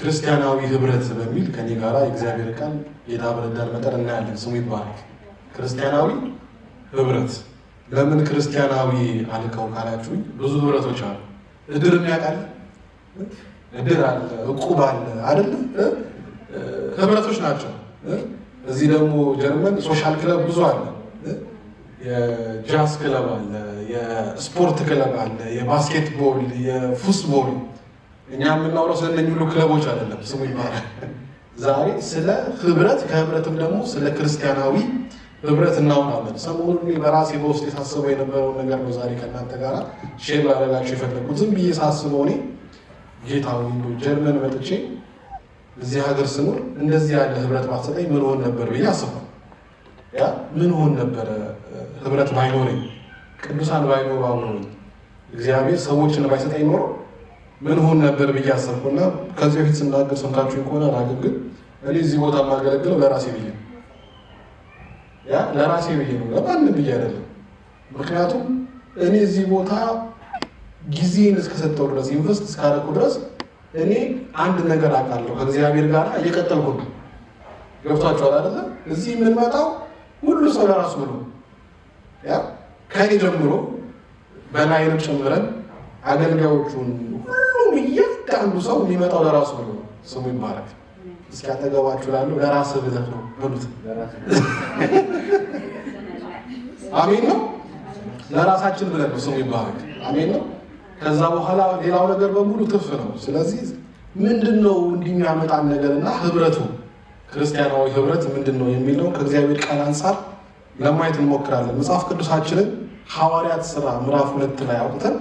ክርስቲያናዊ ህብረት በሚል ከኔ ጋራ የእግዚአብሔር ቃል የዳበረዳል መጠን እናያለን። ስሙ ይባረክ። ክርስቲያናዊ ህብረት ለምን ክርስቲያናዊ አልከው ካላችሁኝ ብዙ ህብረቶች አሉ። እድር የሚያውቃል እድር አለ፣ እቁብ አለ አይደል? ህብረቶች ናቸው። እዚህ ደግሞ ጀርመን ሶሻል ክለብ ብዙ አለ። የጃዝ ክለብ አለ፣ የስፖርት ክለብ አለ፣ የባስኬትቦል፣ የፉትቦል። እኛ የምናወራው ስለነኝ ሁሉ ክለቦች አይደለም። ስሙ ይባላል። ዛሬ ስለ ህብረት ከህብረትም ደግሞ ስለ ክርስቲያናዊ ህብረት እናወራለን። ሰሞኑን በራሴ በውስጥ የሳስበው የነበረውን ነገር ነው ዛሬ ከእናንተ ጋር ሼር ላደርጋችሁ የፈለኩት። ዝም ብዬ ሳስበው እኔ ጌታዊ ጀርመን መጥቼ እዚህ ሀገር ስኖር እንደዚህ ያለ ህብረት ባትሰጠኝ ምን ሆን ነበር ብዬ አስባለሁ። ያ ምን ሆን ነበረ ህብረት ባይኖረኝ፣ ቅዱሳን ባይኖሩ አብረውኝ፣ እግዚአብሔር ሰዎችን ባይሰጠኝ ኖሮ ምን ሆን ነበር ብዬ አሰብኩና ከዚህ በፊት ስናገር ሰምታችሁኝ ከሆነ አላውቅም፣ ግን እኔ እዚህ ቦታ የማገለግለው ለራሴ ብዬ ነው። ያ ለራሴ ብዬ ነው፣ ለማንም ብዬ አይደለም። ምክንያቱም እኔ እዚህ ቦታ ጊዜን እስከሰጠው ድረስ ኢንቨስት እስካደረኩ ድረስ እኔ አንድ ነገር አውቃለሁ፣ ከእግዚአብሔር ጋር እየቀጠልኩ ነው። ገብቷችኋል አይደለ? እዚህ የምንመጣው ሁሉ ሰው ለራሱ ብሎ ያ ከኔ ጀምሮ በላይንም ጨምረን አገልጋዮቹን ሁሉም እያንዳንዱ ሰው የሚመጣው ለራሱ ብሎ ነው። ስሙ ይባረክ። እስኪ አጠገባችሁ ላለው ለራስህ ብለህ ነው በሉት። አሜን ነው። ለራሳችን ብለን ነው። ስሙ ይባረክ። አሜን ነው። ከዛ በኋላ ሌላው ነገር በሙሉ ትርፍ ነው። ስለዚህ ምንድነው እንዲያመጣን ነገርና ህብረቱ ክርስቲያናዊ ህብረት ምንድነው የሚለው ከእግዚአብሔር ቃል አንፃር ለማየት እንሞክራለን። መጽሐፍ ቅዱሳችንን ሐዋርያት ሥራ ምዕራፍ 2 ላይ አውጥተን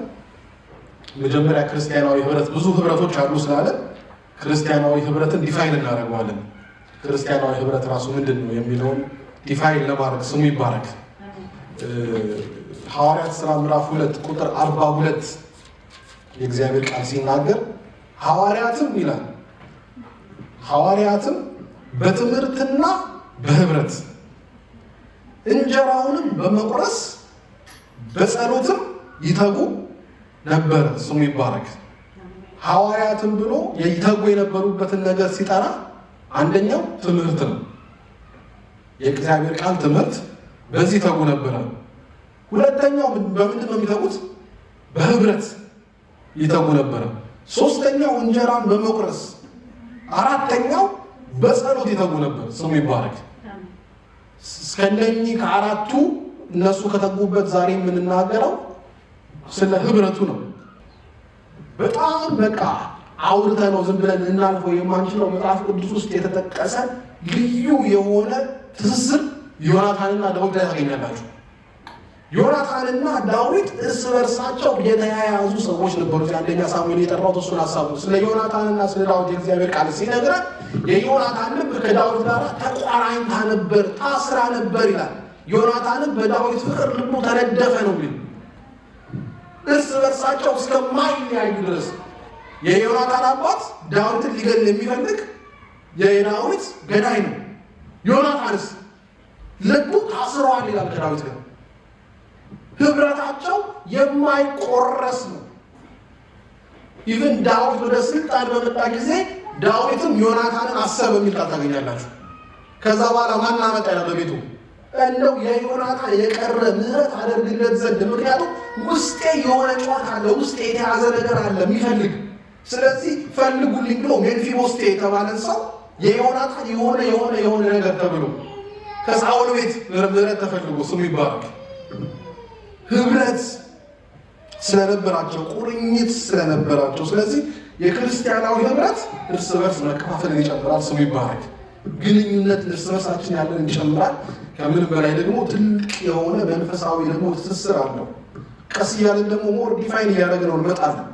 መጀመሪያ ክርስቲያናዊ ህብረት ብዙ ህብረቶች አሉ ስላለ ክርስቲያናዊ ህብረትን ዲፋይን እናደርገዋለን። ክርስቲያናዊ ህብረት ራሱ ምንድነው የሚለውን ዲፋይን ለማድረግ ስሙ ይባረክ። ሐዋርያት ሥራ ምዕራፍ 2 ቁጥር 42 የእግዚአብሔር ቃል ሲናገር ሐዋርያትም ይላል ሐዋርያትም በትምህርትና በህብረት እንጀራውንም በመቁረስ በጸሎትም ይተጉ ነበር። ስሙ ይባረክ። ሐዋርያትም ብሎ ይተጉ የነበሩበትን ነገር ሲጠራ አንደኛው ትምህርት ነው። የእግዚአብሔር ቃል ትምህርት በዚህ ይተጉ ነበረ። ሁለተኛው በምንድን ነው የሚተጉት? በህብረት ይተጉ ነበረ። ሶስተኛው እንጀራን በመቁረስ፣ አራተኛው በጸሎት ይተጉ ነበር። ስሙ ይባረክ። እስከነኚህ ከአራቱ እነሱ ከተጉበት ዛሬ የምንናገረው ስለ ህብረቱ ነው። በጣም በቃ አውርተ ነው ዝም ብለን እናልፈው የማንችለው መጽሐፍ ቅዱስ ውስጥ የተጠቀሰ ልዩ የሆነ ትስስር ዮናታንና ዳዊት ላይ ታገኛላችሁ። ዮናታንና ዳዊት እርስ በርሳቸው የተያያዙ ሰዎች ነበሩ። አንደኛ ሳሙኤል የጠራው እሱን ሀሳቡ ስለ ዮናታንና ስለ ዳዊት የእግዚአብሔር ቃል ሲነግረን የዮናታን ልብ ከዳዊት ጋር ተቆራኝታ ነበር፣ ታስራ ነበር ይላል። ዮናታንም በዳዊት ፍቅር ልቡ ተነደፈ ነው የሚል እርስ በርሳቸው እስከማይለያዩ ድረስ የዮናታን አባት ዳዊትን ሊገድል የሚፈልግ የዳዊት ገዳይ ነው። ዮናታንስ ልቡ ታስሯል ይላል ከዳዊት ጋር። ህብረታቸው የማይቆረስ ነው። ኢቭን ዳዊት ወደ ስልጣን በመጣ ጊዜ ዳዊትም ዮናታንን አሰበ የሚል ቃል ታገኛላችሁ። ከዛ በኋላ ማን አመጣ ያለ በቤቱ እንደው የዮናታን የቀረ ምህረት አደርግለት ዘንድ፣ ምክንያቱም ውስጤ የሆነ ጨዋታ አለ፣ ውስጤ የተያዘ ነገር አለ የሚፈልግ። ስለዚህ ፈልጉልኝ ብሎ ሜልፊቦስቴ የተባለን ሰው የዮናታን የሆነ ነገር ተብሎ ከሳኦል ቤት ምህረት ተፈልጎ ስሙ ይባረክ። ህብረት ስለነበራቸው፣ ቁርኝት ስለነበራቸው፣ ስለዚህ የክርስቲያናዊ ህብረት እርስ በርስ መከፋፈልን ይጨምራል። ስሙ ይባረክ። ግንኙነት እርስ በርሳችን ያለን ይጨምራል። ከምን በላይ ደግሞ ትልቅ የሆነ መንፈሳዊ ደግሞ ትስስር አለው። ቀስ እያለን ደግሞ ሞር ዲፋይን እያደረግነው እንመጣለን።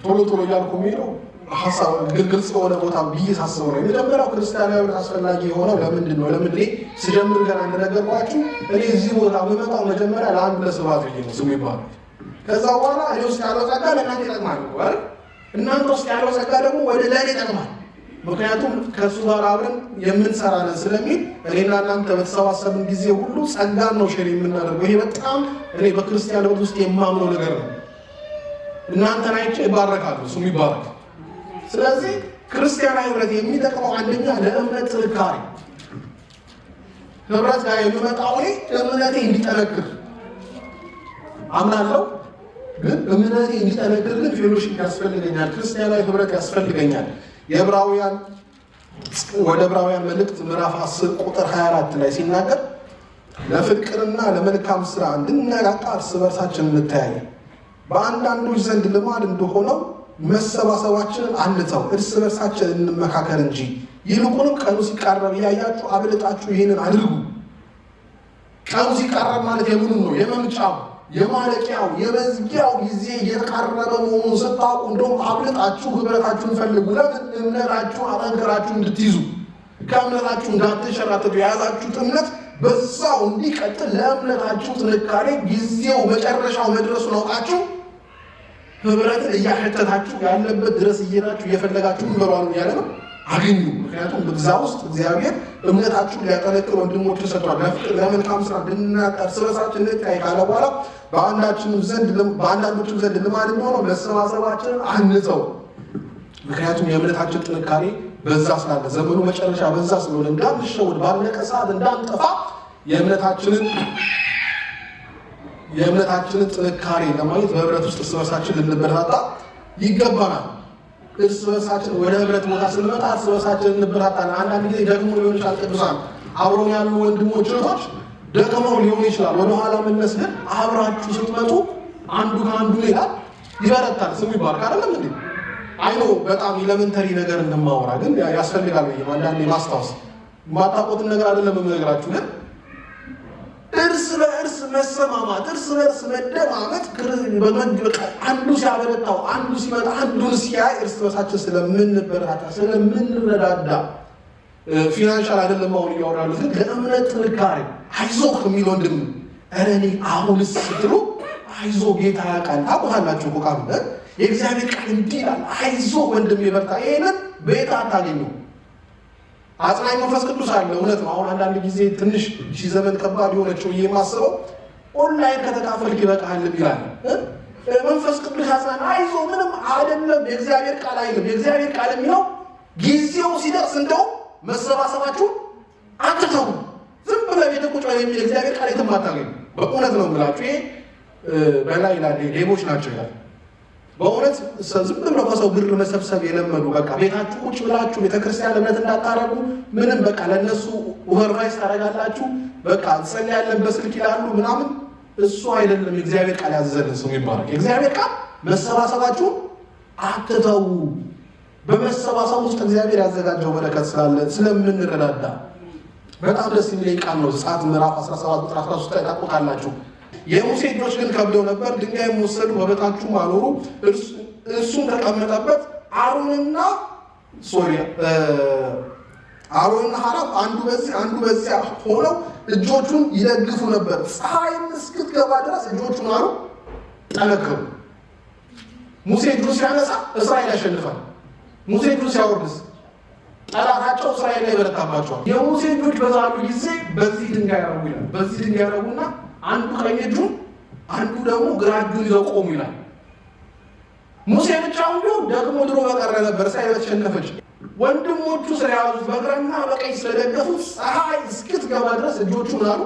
ቶሎ እያልኩ የሚለው ሀሳብ ግልጽ የሆነ ቦታ ብዬ ሳስበው ነው። የመጀመሪያው ክርስቲያናዊ ህብረት አስፈላጊ የሆነው ለምንድን ነው? ለምን ስጀምር ገና እንደነገርኳችሁ እኔ እዚህ ቦታ የምመጣው መጀመሪያ ለአንድ ለስብሐት ብዬ ነው። ስሙ ይባላል። ከዛ በኋላ እኔ ውስጥ ያለው ጸጋ ለእናንተ ይጠቅማል አይደል? እናንተ ውስጥ ያለው ጸጋ ደግሞ ወደ ለእኔ ይጠቅማል። ምክንያቱም ከእሱ ጋር አብረን የምንሰራ ነን ስለሚል እኔና እናንተ በተሰባሰብን ጊዜ ሁሉ ጸጋን ነው ሼር የምናደርገው። ይሄ በጣም እኔ በክርስቲያን ህይወት ውስጥ የማምነው ነገር ነው። እናንተን አይቼ እባረካለሁ፣ ስሙ ይባረክ። ስለዚህ ክርስቲያናዊ ህብረት የሚጠቅመው አንደኛ ለእምነት ጥንካሬ፣ ህብረት ጋር የሚመጣው እምነቴ እንዲጠነክር አምናለሁ። ግን እምነቴ እንዲጠነክር ግን ፌሎሺፕ ያስፈልገኛል፣ ክርስቲያናዊ ህብረት ያስፈልገኛል። ወደ ዕብራውያን መልእክት ምዕራፍ 10 ቁጥር 24 ላይ ሲናገር ለፍቅርና ለመልካም ስራ እንድንነቃቃ እርስ በርሳችን እንተያይ፣ በአንዳንዶች ዘንድ ልማድ እንደሆነው መሰባሰባችንን አንተው፣ እርስ በርሳችን እንመካከር እንጂ ይልቁንም ቀኑ ሲቃረብ እያያችሁ አብልጣችሁ ይህንን አድርጉ። ቀኑ ሲቃረብ ማለት የምኑን ነው? የመምጫው፣ የማለቂያው፣ የመዝጊያው ጊዜ እየተቃረበ መሆኑን ስታውቁ እንደውም አብልጣችሁ ህብረታችሁን ፈልጉ። ለምን? እምነታችሁን አጠንክራችሁ እንድትይዙ፣ ከእምነታችሁ እንዳትሸራተቱ፣ የያዛችሁት እምነት በዛው እንዲቀጥል፣ ለእምነታችሁ ጥንካሬ ጊዜው መጨረሻው መድረሱን አውቃችሁ ህብረትን እያሸተታችሁ ያለበት ድረስ እየሄዳችሁ እየፈለጋችሁ በባሉ እያለ ነው አገኙ። ምክንያቱም በዛ ውስጥ እግዚአብሔር እምነታችሁን ሊያጠነክር ወንድሞችን ሰጥቷል። ለፍቅር ለመልካም ስራ እንድንናቀር እርስ በርሳችን እንተያይ ካለ በኋላ በአንዳንዶችም ዘንድ ልማድ የሚሆነው መሰባሰባችንን አንተው። ምክንያቱም የእምነታችን ጥንካሬ በዛ ስላለ፣ ዘመኑ መጨረሻ በዛ ስለሆነ እንዳንሸውድ፣ ባለቀ ሰዓት እንዳንጠፋ የእምነታችንን ጥንካሬ ለማየት በህብረት ውስጥ እርስ በርሳችን ልንበረታታ ይገባናል። እርስ በርሳችን ወደ ህብረት ቦታ ስንመጣ እርስ በርሳችን እንበረታታለን። አንዳንድ ጊዜ ደግሞ ሊሆን ይችላል፣ ቅዱሳን አብረው ያሉ ወንድሞች እህቶች ደክመው ሊሆን ይችላል። ወደኋላ መለስ ግን አብራችሁ ስትመጡ አንዱ ከአንዱ ሌላ ይበረታል። ስሙ ይባርክ። አይደለም እንዴ? አይኖ በጣም ኤሌመንተሪ ነገር እንደማወራ ግን ያስፈልጋል ብዬ አንዳንዴ ማስታወስ የማታውቁትን ነገር አይደለም የምነግራችሁ። ግን እርስ በእርስ መሰማማት፣ እርስ በእርስ መደማመጥ፣ አንዱ ሲያበረታው አንዱ ሲመጣ አንዱን ሲያይ እርስ በርሳችን ስለምንበረታታ ስለምንረዳዳ፣ ፊናንሻል አይደለም አሁን እያወራሉት፣ ግን ለእምነት ጥንካሬ አይዞህ የሚል ወንድም ኧረ እኔ አሁንስ ስትሉ አይዞ ጌታ ያውቃል። ታውቁታላችሁ እኮ ቃሉ የእግዚአብሔር ቃል እንዲህ ይላል፣ አይዞህ ወንድም ይበርታ። ይሄንን ቤት አታገኘው። አጽናኝ መንፈስ ቅዱስ አለ። እውነት ነው። አሁን አንዳንድ ጊዜ ትንሽ ሺህ ዘመን ከባድ የሆነችው የማስበው ኦንላይን ከተካፈልክ ይበቃሃል ይላል መንፈስ ቅዱስ ያጽናኝ። አይዞህ ምንም አይደለም። የእግዚአብሔር ቃል አይልም። የእግዚአብሔር ቃል የሚለው ጊዜው ሲደርስ እንደው መሰባሰባችሁ አትተው፣ ዝም ብለህ ቤተ ቁጭ በል የሚል እግዚአብሔር ቃል የትም አታገኙ። በእውነት ነው የምላችሁ። ይሄ በላይ ይላል ሌቦች ናቸው ይላል። በእውነት ዝም ብለው ከሰው ብር መሰብሰብ የለመዱ በቃ ቤታችሁ ቁጭ ብላችሁ ቤተክርስቲያን እምነት እንዳታረጉ ምንም በቃ ለእነሱ ኦቨርቫይስ ታደርጋላችሁ። በቃ እንጸልያለን በስልክ ይላሉ ምናምን። እሱ አይደለም የእግዚአብሔር ቃል ያዘዘልን። ስሙ ይባረክ። የእግዚአብሔር ቃል መሰባሰባችሁ አትተው። በመሰባሰብ ውስጥ እግዚአብሔር ያዘጋጀው በረከት ስላለ ስለምንረዳዳ በጣም ደስ የሚለኝ ቃል ነው። ዘጸአት ምዕራፍ 17 ቁጥር 13 ላይ ታውቁታላችሁ። የሙሴ እጆች ግን ከብደው ነበር፣ ድንጋይም ወሰዱ፣ በበታቹም አኖሩ፣ እርሱም ተቀመጠበት። አሮንና ሐራም አንዱ በዚያ ሆነው እጆቹን ይደግፉ ነበር። ፀሐይም እስክትገባ ድረስ እጆቹን አሉ ጠነከሩ። ሙሴ እጁን ሲያነሳ እስራኤል ያሸንፋል። ሙሴ እጁን ሲያወርድስ ጠላታቸው እስራኤል ላይ ይበረታባቸዋል። የሙሴ እጆች በዛሉ ጊዜ በዚህ ድንጋይ ያረጉ ይላል። በዚህ ድንጋይ ያረጉና አንዱ ቀኝ እጁን አንዱ ደግሞ ግራ እጁን ይዘው ቆሙ ይላል። ሙሴ ብቻውን ቢሆን ደግሞ ድሮ በቀረ ነበር፣ እስራኤል ተሸነፈች። ወንድሞቹ ስለያዙት በግራና በቀኝ ስለደገፉት ፀሐይ እስክትገባ ድረስ እጆቹን አሉ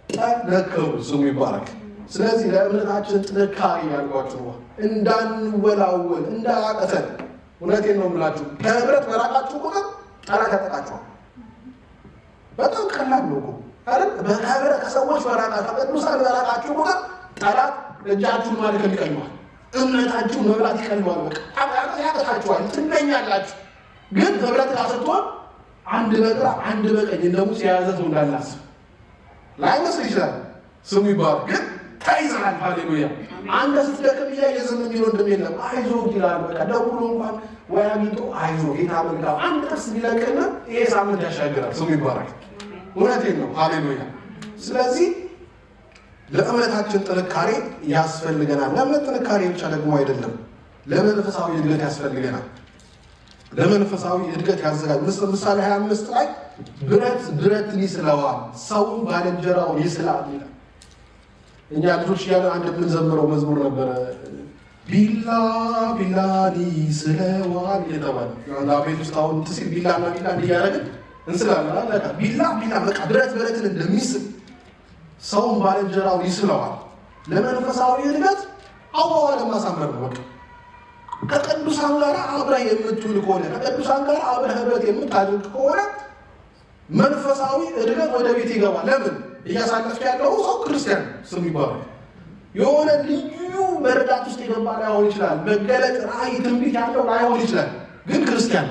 ጠነከሩ። ስሙ ይባረክ። ስለዚህ ለእምነታችን ጥንካሬ ያልኳችሁ እንዳንወላወል እንዳያቀተን። እውነቴን ነው የምላችሁ። ከህብረት በራቃችሁ ቁጥር ጠላት ያጠቃችኋል። በጣም ቀላል ነው እኮ አይደል? በህብረት ከሰዎች በራቃችሁ ከቅዱሳን በራቃችሁ ቁጥር ጠላት እጃችሁን ማድከም ይቀልማል፣ እምነታችሁን መብላት ይቀልማል። በቃ ያጠቃችኋል፣ ትመኛላችሁ። ግን ህብረት ጋር ስትሆን አንድ በግራ አንድ በቀኝ እንደ ሙሴ የያዘ ሰው እንዳላስብ ላይመስል ይችላል። ስሙ ይባረክ። ግን ተይዘሃል። ሃሌሉያ። አንተ ስትደክም እያየ ዝም የሚል ወንድም የለም። አይዞህ ይላል። በቃ ደውሎ እንኳን ወይ አግኝቶ አይዞህ ጌታ መልካም አንድ ጥርስ ቢለቅና ይሄ ሳምንት ያሻግራል። ስሙ ይባረክ። እውነቴን ነው። ሃሌሉያ። ስለዚህ ለእምነታችን ጥንካሬ ያስፈልገናል። ለእምነት ጥንካሬ ብቻ ደግሞ አይደለም፣ ለመንፈሳዊ እድገት ያስፈልገናል። ለመንፈሳዊ እድገት ያዘጋጅ። ምሳሌ 25 ላይ ብረትን ይስለዋል፣ ሰውም ባልንጀራውን ይስላል ይላል። እኛ ልጆች እያለ አንድ የምንዘምረው መዝሙር ነበረ። ቢላ ቢላኒ ስለዋል የተባለ ቤት ውስጥ አሁን ሲል ቢላና ቢላ እንዲያደረግን እንስላለን። ቢላ ቢላ በቃ ብረት ብረትን እንደሚስል ሰውን ባልንጀራው ይስለዋል። ለመንፈሳዊ እድገት አዋዋለ ማሳመር ነው። በቃ ከቅዱሳን ጋር አብረህ የምትውል ከሆነ ከቅዱሳን ጋር አብረህ ህብረት የምታደርግ ከሆነ መንፈሳዊ እድገት ወደ ቤት ይገባል። ለምን እያሳለፍክ ያለው ሰው ክርስቲያን ስም ይባላል። የሆነ ልዩ መረዳት ውስጥ የገባ ላይሆን ይችላል። መገለጥ፣ ራእይ፣ ትንቢት ያለው ላይሆን ይችላል። ግን ክርስቲያን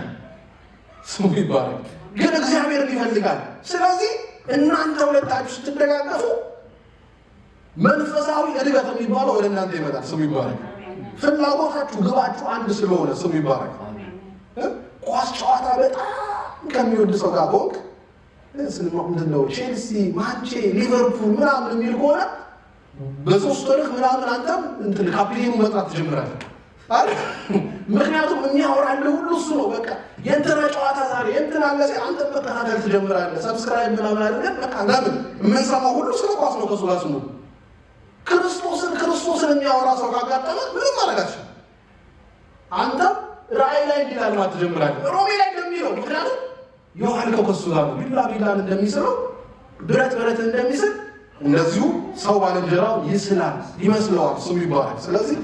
ስሙ ይባላል። ግን እግዚአብሔርን ይፈልጋል። ስለዚህ እናንተ ሁለታችሁ ስትደጋገፉ መንፈሳዊ እድገት የሚባለው ወደ እናንተ ይመጣል። ስሙ ይባላል። ፍላጎታችሁ፣ ግባችሁ አንድ ስለሆነ ስሙ ይባላል። ኳስ ጨዋታ በጣም ከሚወድ ሰው ጋር ከሆንክ ምንድነው ቼልሲ፣ ማንቼ፣ ሊቨርፑል ምናምን የሚል ከሆነ በሶስት ወርህ ምናምን አንተም እንትን ካፕቴኑ መጥራት ትጀምራለህ አይደል? ምክንያቱም የሚያወራልህ ሁሉ እሱ ነው። በቃ የእንትና ጨዋታ ዛሬ የእንትና ለዚ አንተ መከታተል ትጀምራለህ። ሰብስክራይብ ምናምን አድርገን በቃ ለምን የምንሰማው ሁሉ ስለ ኳስ ነው። ከሱ ጋር ስሙ ክርስቶስን የሚያወራ ሰው ካጋጠመ ምንም ማድረጋችን አንተም ራእይ ላይ እንዲላል ማለት ትጀምራለህ። ሮሜ ላይ እንደሚለው ምክንያቱም የዋልከው ከሱ ጋር ነው። ቢላ ቢላን እንደሚስለው ብረት ብረትን እንደሚስል እንደዚሁ ሰው ባልንጀራው ይስላል፣ ይመስለዋል። ስሙ ይባላል። ስለዚህ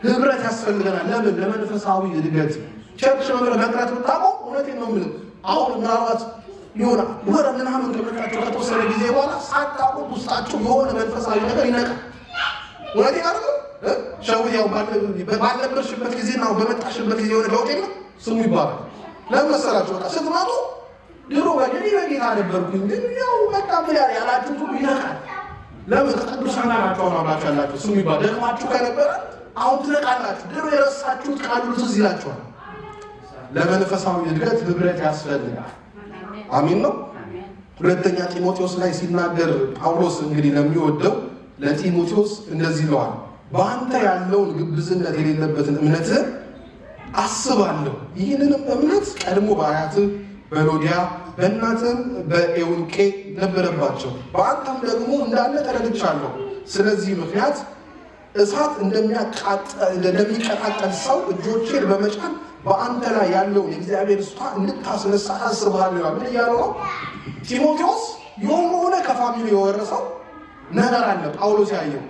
ህብረት ያስፈልገናል። ለምን? ለመንፈሳዊ እድገት። ቸርች መቅረት ብታውቀው እውነቴን ነው የምልህ አሁን ምናልባት የሆነ ወረ ምናምን ከመጣችሁ ከተወሰነ ጊዜ በኋላ ሳታውቁት ውስጣችሁ የሆነ መንፈሳዊ ነገር ይነቃል። እውነቴን አይደል? ሸውት ያው ባልነበርሽበት ጊዜና በመጣሽበት ጊዜ የሆነ ለውጥ የለም። ስሙ ይባላል። ለምን መሰላችሁ? በቃ ስትመጡ ድሮ በጌታ ነበርኩኝ ግን ያው በቃ ምን ያላችሁት ሁሉ ይነቃል። ለምን? ከቅዱሳን ናቸው አብራችሁ ያላችሁ። ስሙ ይባላል። ደክማችሁ ከነበረ አሁን ትነቃላችሁ። ድሮ የረሳችሁት ቃሉ ትዝ ይላችኋል። ለመንፈሳዊ እድገት ህብረት ያስፈልጋል። አሚን ነው። ሁለተኛ ጢሞቴዎስ ላይ ሲናገር ጳውሎስ እንግዲህ ለሚወደው ለጢሞቴዎስ እንደዚህ ይለዋል። በአንተ ያለውን ግብዝነት የሌለበትን እምነትህን አስባለሁ። ይህንንም እምነት ቀድሞ በአያትህ በሎዲያ በእናትህም በኤውንቄ ነበረባቸው፣ በአንተም ደግሞ እንዳለ ተረድቻለሁ። ስለዚህ ምክንያት እሳት እንደሚቀጣጠል ሰው እጆቼን በመጫን በአንተ ላይ ያለውን የእግዚአብሔር ስጦታ እንድታስነሳ አስባለሁ። ምን እያለው ነው? ጢሞቴዎስ የሆነ ከፋሚሊ የወረሰው ነገር አለ ጳውሎስ ያየው።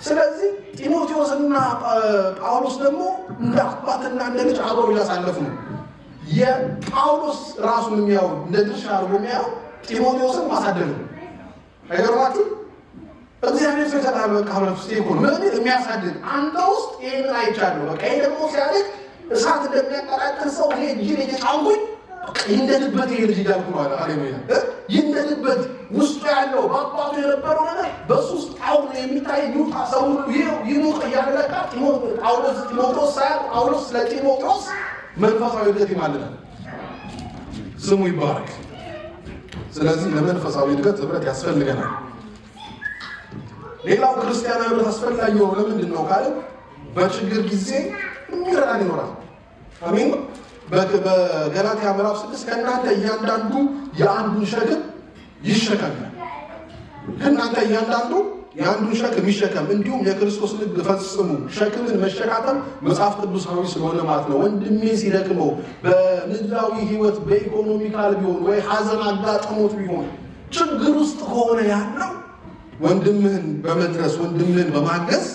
ስለዚህ ጢሞቴዎስና ጳውሎስ ደግሞ እንደ አባትና እንደ ልጅ አብረው እያሳለፉ ነው። የጳውሎስ ራሱን የሚያው እንደ ድርሻ አድርጎ የሚያው ጢሞቴዎስን ማሳደግ ነው። አይገርማችሁ? እግዚአብሔር ሰው ተጣለ ከህብረት ውስጥ ይኮን ምን የሚያሳድግ አንተ ውስጥ ይሄንን አይቻለሁ። በቃ ይሄ ደግሞ ሲያድግ እሳት እንደሚያቀጣጥል ሰው ይሄ ጂን እየጫንኩኝ ይንደድበት ይሄ ልጅ እያልኩ ማለት ሃሌሉያ። ይንደድበት ውስጡ ያለው በአባቱ የነበረው ነገር በሱ ውስጥ አሁን የሚታይ ዩታ ሰው ሁሉ ይሞቅ እያለለቃ ጢሞቴዎስ ሳያውቅ ጳውሎስ ለጢሞቴዎስ መንፈሳዊ እድገት ይማልዳል። ስሙ ይባረክ። ስለዚህ ለመንፈሳዊ እድገት ህብረት ያስፈልገናል። ሌላው ክርስቲያናዊ ህብረት አስፈላጊ ነው። ለምንድን ነው ካለ በችግር ጊዜ የሚረዳን ይኖራል። አሜን። በገላትያ ምዕራፍ 6 ከእናንተ እያንዳንዱ የአንዱን ሸክም ይሸከማል። ከእናንተ እያንዳንዱ የአንዱን ሸክም ይሸከም፣ እንዲሁም የክርስቶስ ልብ ፈጽሙ። ሸክምን መሸካከም መጽሐፍ ቅዱሳዊ ስለሆነ ማለት ነው። ወንድሜ ሲደክመው በምድራዊ ህይወት በኢኮኖሚካል ቢሆን ወይ ሀዘን አጋጥሞት ቢሆን ችግር ውስጥ ከሆነ ያለው ወንድምህን በመድረስ ወንድምህን በማገዝ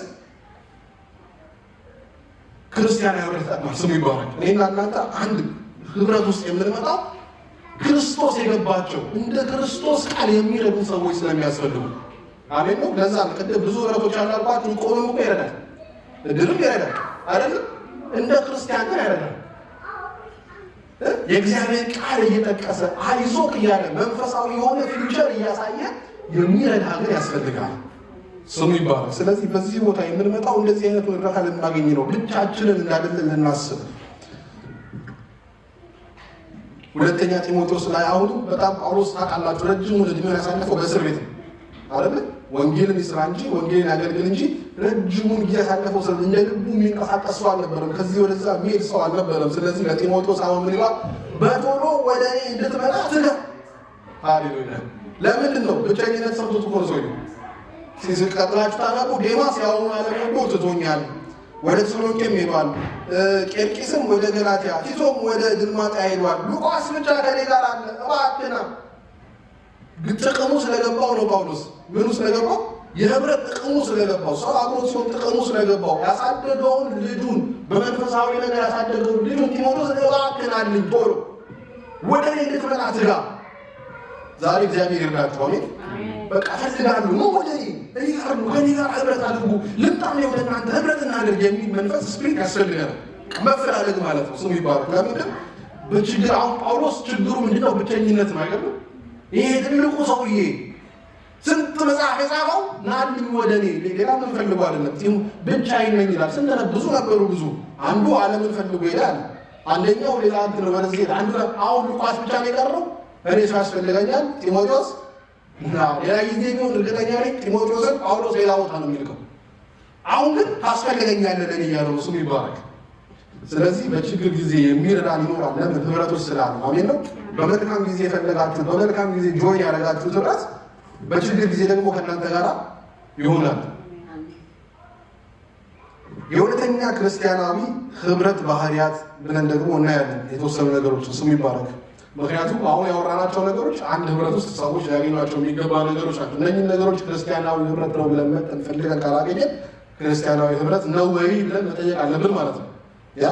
ክርስቲያናዊ ህብረት ይጠቅማል። ስሙ ይባረክ። እኔና እናንተ አንድ ህብረት ውስጥ የምንመጣው ክርስቶስ የገባቸው እንደ ክርስቶስ ቃል የሚረዱ ሰዎች ስለሚያስፈልጉ አሜን ነው። ለዛ ቅድም ብዙ ህብረቶች ያላባችሁ ቆመም እኮ ይረዳል፣ እድርም ይረዳል አይደለም። እንደ ክርስቲያን ግን አይረዳል። የእግዚአብሔር ቃል እየጠቀሰ አይዞክ እያለ መንፈሳዊ የሆነ ፊውቸር እያሳየ የሚረዳ ግን ያስፈልጋል። ስሙ ይባላል። ስለዚህ በዚህ ቦታ የምንመጣው እንደዚህ አይነት እርዳታ ልናገኝ ነው። ብቻችንን እንዳደለ ልናስብ። ሁለተኛ ጢሞቴዎስ ላይ አሁንም በጣም ጳውሎስ ታውቃላችሁ ረጅሙን ዕድሜውን ያሳለፈው በእስር ቤት ነው አይደል? ወንጌልን ይስራ እንጂ ወንጌልን ያገልግል እንጂ ረጅሙን ጊዜ ያሳለፈው ሰው እንደ ልቡ የሚንቀሳቀስ ሰው አልነበረም። ከዚህ ወደዛ የሚሄድ ሰው አልነበረም። ስለዚህ ለጢሞቴዎስ አሁን ምን ይላል? በቶሎ ወደ እኔ እንድትመጣ ትጋ። ሃሌሉያ። ለምንድን ነው? ብቸኝነት ሰምቶት እኮ ነው ሰውዬው። ሲቀጥላችሁ ታላቁ ዴማስ ያሁኑ ዓለም ወዶ ትቶኛል፣ ወደ ተሰሎንቄም ሄዷል። ቄርቂስም ወደ ገላትያ፣ ቲቶም ወደ ድልማጥያ ሄዷል። ሉቃስ ብቻ ከኔ ጋር አለ። እባክህ ና። ጥቅሙ ስለገባው ነው ጳውሎስ። ምኑ ስለገባው? የህብረት ጥቅሙ ስለገባው፣ ሰው አብሮ ሲሆን ጥቅሙ ስለገባው፣ ያሳደገውን ልጁን በመንፈሳዊ ነገር ያሳደገውን ልጁን ጢሞቴዎስ እባክህ ናልኝ ቶሎ ወደ እኔ እንድትመጣ ትጋ። ዛሬ እግዚአብሔር ይርዳችሁ። አሜን። በቃ እፈልጋለሁ ነው ወደ እኔ ጋር ነው፣ ከእኔ ጋር ህብረት አድርጉ፣ ልምጣ ነው ወደ እናንተ ህብረት እናድርግ የሚል መንፈስ ስፕሪት ያስፈልጋል። መፈላለግ ማለት ነው። ስሙ ይባረክ። ለምንድን በችግር አሁን ጳውሎስ ችግሩ ምንድነው? ብቸኝነት ነው አይደል? ይሄ ትልቁ ሰውዬ ስንት መጽሐፍ የጻፈው ናልኝ ወደ እኔ፣ ሌላ ምን ፈልጎ አይደለም። ብቻዬን ነኝ ይላል። ስንት ብዙ ነበሩ። ብዙ አንዱ ዓለምን ፈልጎ ይላል። አንደኛው ሌላ እንትን ነው ወደዚህ አንዱ አሁን ሉቃስ ብቻ ነው የቀረው። እኔ ሰው ያስፈልገኛል ጢሞቴዎስ ሌላ ጊዜ ቢሆን እርግጠኛ ነኝ ጢሞቴዎስን ጳውሎስ ሌላ ቦታ ነው የሚልከው። አሁን ግን ታስፈልገኛለህ ለእኔ እያለው ስሙ ይባረክ። ስለዚህ በችግር ጊዜ የሚረዳን ይኖራል። ለምን? ህብረቶች ስላሉ። አሜን ነው። በመልካም ጊዜ የፈለጋችሁት፣ በመልካም ጊዜ ጆይ ያደረጋችሁት ህብረት በችግር ጊዜ ደግሞ ከእናንተ ጋር ይሆናል። የእውነተኛ ክርስቲያናዊ ህብረት ባህሪያት ብለን ደግሞ እናያለን የተወሰኑ ነገሮችን። ስሙ ይባረክ። ምክንያቱም አሁን ያወራናቸው ነገሮች አንድ ህብረት ውስጥ ሰዎች ሊያገኟቸው የሚገባ ነገሮች ናቸው። እነኝህን ነገሮች ክርስቲያናዊ ህብረት ነው ብለን መጠን ፈልገን ካላገኘን ክርስቲያናዊ ህብረት ነው ወይ ብለን መጠየቅ አለብን ማለት ነው። ያ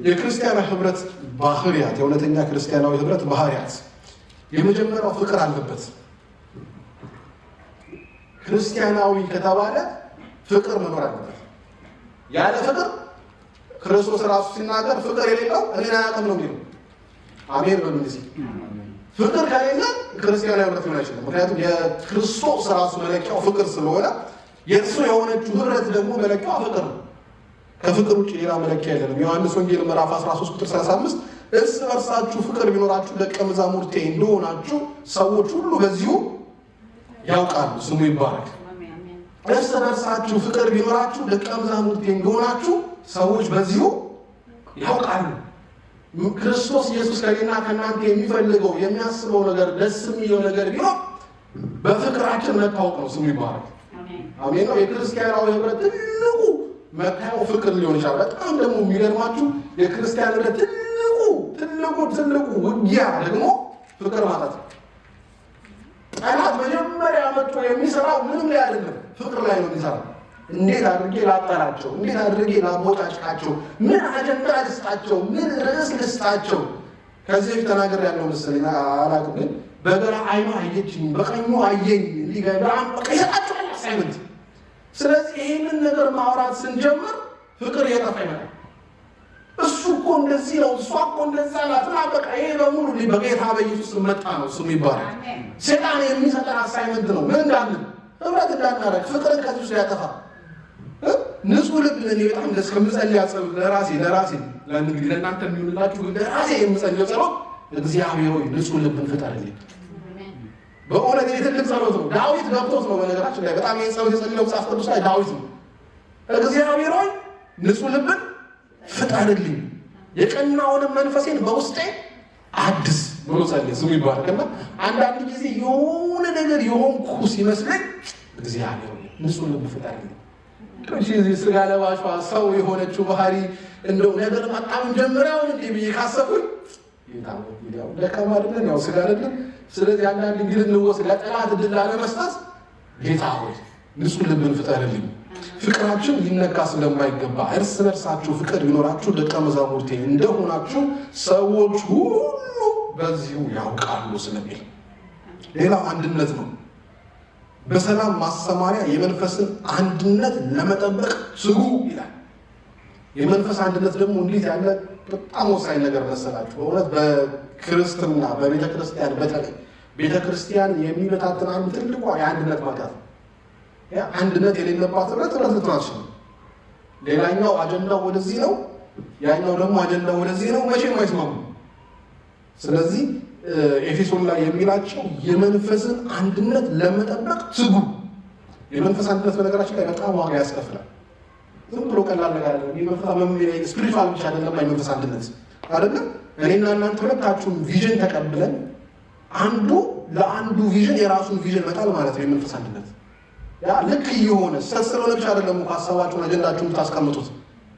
የክርስቲያናዊ ህብረት ባህሪያት፣ የእውነተኛ ክርስቲያናዊ ህብረት ባህሪያት፣ የመጀመሪያው ፍቅር አለበት። ክርስቲያናዊ ከተባለ ፍቅር መኖር አለበት። ያለ ፍቅር ክርስቶስ ራሱ ሲናገር ፍቅር የሌለው እኔን አያውቅም ነው የሚለው። አሜን በሉ እንጂ ፍቅር ከሌለ ክርስቲያናዊ ህብረት ሊሆን አይችልም። ምክንያቱም የክርስቶስ ራሱ መለኪያው ፍቅር ስለሆነ የእሱ የሆነችው ህብረት ደግሞ መለኪያው ፍቅር ነው። ከፍቅር ውጭ ሌላ መለኪያ የለንም። ዮሐንስ ወንጌል ምዕራፍ 13 ቁጥር 35 እርስ በርሳችሁ ፍቅር ቢኖራችሁ ደቀ መዛሙርቴ እንደሆናችሁ ሰዎች ሁሉ በዚሁ ያውቃሉ። ስሙ ይባረክ። እርስ በርሳችሁ ፍቅር ቢኖራችሁ ደቀ መዛሙርቴ እንደሆናችሁ ሰዎች በዚሁ ያውቃሉ። ክርስቶስ ኢየሱስ ከእኔና ከእናንተ የሚፈልገው የሚያስበው ነገር ደስ የሚለው ነገር ቢኖር በፍቅራችን መታወቅ ነው። ስሙ ይባረክ። አሜን ነው። የክርስቲያናዊ ህብረት ትልቁ መታየው ፍቅር ሊሆን ይችላል። በጣም ደግሞ የሚገርማችሁ የክርስቲያን ህብረት ትልቁ ውጊያ ደግሞ ፍቅር ማለት ነው። ጠላት መጀመሪያ መጥቶ የሚሰራው ምንም ላይ አይደለም፣ ፍቅር ላይ ነው የሚሰራው። እንዴት አድርጌ ላጠራቸው፣ እንዴት አድርጌ ላቦጫጭቃቸው፣ ምን አጀንዳ ልስጣቸው፣ ምን ርዕስ ልስጣቸው። ከዚህ በፊት ተናገር ያለው መሰለኝ አላውቅም፣ ግን በግራ አይኑ አየችኝ በቀኙ አየኝ እንዲገባም ይሰጣቸዋል አሳይመንት። ስለዚህ ይህንን ነገር ማውራት ስንጀምር ፍቅር እየጠፋ ይመጣል። እሱ እኮ እንደዚህ ነው፣ እሷ እኮ እንደዛ ናት። በቃ ይሄ በሙሉ በጌታ በኢየሱስ መጣ ነው ስሙ ይባላል። ሴጣን የሚሰጠን አሳይመንት ነው። ምን እንዳለን ህብረት እንዳናረግ ፍቅርን ከዚህ ውስጥ ያጠፋ ንጹህ ልብ ለኔ በጣም ደስ ከምጸልይ ያጸሉት ለራሴ ለእንግዲህ ለእናንተ የሚሆንላችሁ ለራሴ የምጸልየው ጸሎት እግዚአብሔር ሆይ ንጹህ ልብን ፍጠርልኝ። በእውነት የትልቅ ጸሎት ነው። ዳዊት ገብቶት ነው። በነገራችን ላይ በጣም ይህን ጸሎት የጸለየው መጽሐፍ ቅዱስ ላይ ዳዊት ነው። እግዚአብሔር ሆይ ንጹህ ልብን ፍጠርልኝ፣ የቀናውንም መንፈሴን በውስጤ አድስ ብሎ ጸለየ። ስሙ ይባረክና አንዳንድ ጊዜ የሆነ ነገር የሆንኩ ሲመስለኝ እግዚአብሔር ንጹህ ልብ ፍጠርልኝ። እዚህ ስጋ ለባሿ ሰው የሆነችው ባህሪ እንደው ነገር በጣም ጀምራውን እንዴ ብዬ ካሰብኩኝ ይታወቅ ደካማ አይደለም፣ ያው ስጋ አይደለም። ስለዚህ አንዳንድ እንግዲህ እንወስድ ለጠላት ድል ላለመስጠት ጌታ ሆይ ንጹህ ልብን ፍጠርልኝ። ፍቅራችን ሊነካ ስለማይገባ እርስ በርሳችሁ ፍቅር ቢኖራችሁ ደቀ መዛሙርቴ እንደሆናችሁ ሰዎች ሁሉ በዚሁ ያውቃሉ ስለሚል። ሌላው አንድነት ነው። በሰላም ማሰማሪያ የመንፈስን አንድነት ለመጠበቅ ትጉ ይላል። የመንፈስ አንድነት ደግሞ እንዴት ያለ በጣም ወሳኝ ነገር መሰላችሁ። በእውነት በክርስትና በቤተ ክርስቲያን በተለይ ቤተ ክርስቲያን የሚበታትን አንዱ ትልቋ የአንድነት ማጣት ነው። አንድነት የሌለባት ህብረት ልትናችን ነው። ሌላኛው አጀንዳው ወደዚህ ነው፣ ያኛው ደግሞ አጀንዳው ወደዚህ ነው። መቼም አይስማሙ። ስለዚህ ኤፌሶን ላይ የሚላቸው የመንፈስን አንድነት ለመጠበቅ ትጉ። የመንፈስ አንድነት በነገራችን ላይ በጣም ዋጋ ያስከፍላል። ዝም ብሎ ቀላል ነገር አይደለም። የመንፈስ ስፒሪቹዋል ብቻ አይደለም። የመንፈስ አንድነት አይደለም። እኔና እናንተ ሁለታችሁም ቪዥን ተቀብለን አንዱ ለአንዱ ቪዥን የራሱን ቪዥን መጣል ማለት ነው የመንፈስ አንድነት። ያ ልክ እየሆነ ስለሆነ ብቻ አይደለም ሐሳባችሁን አጀንዳችሁን ታስቀምጡት።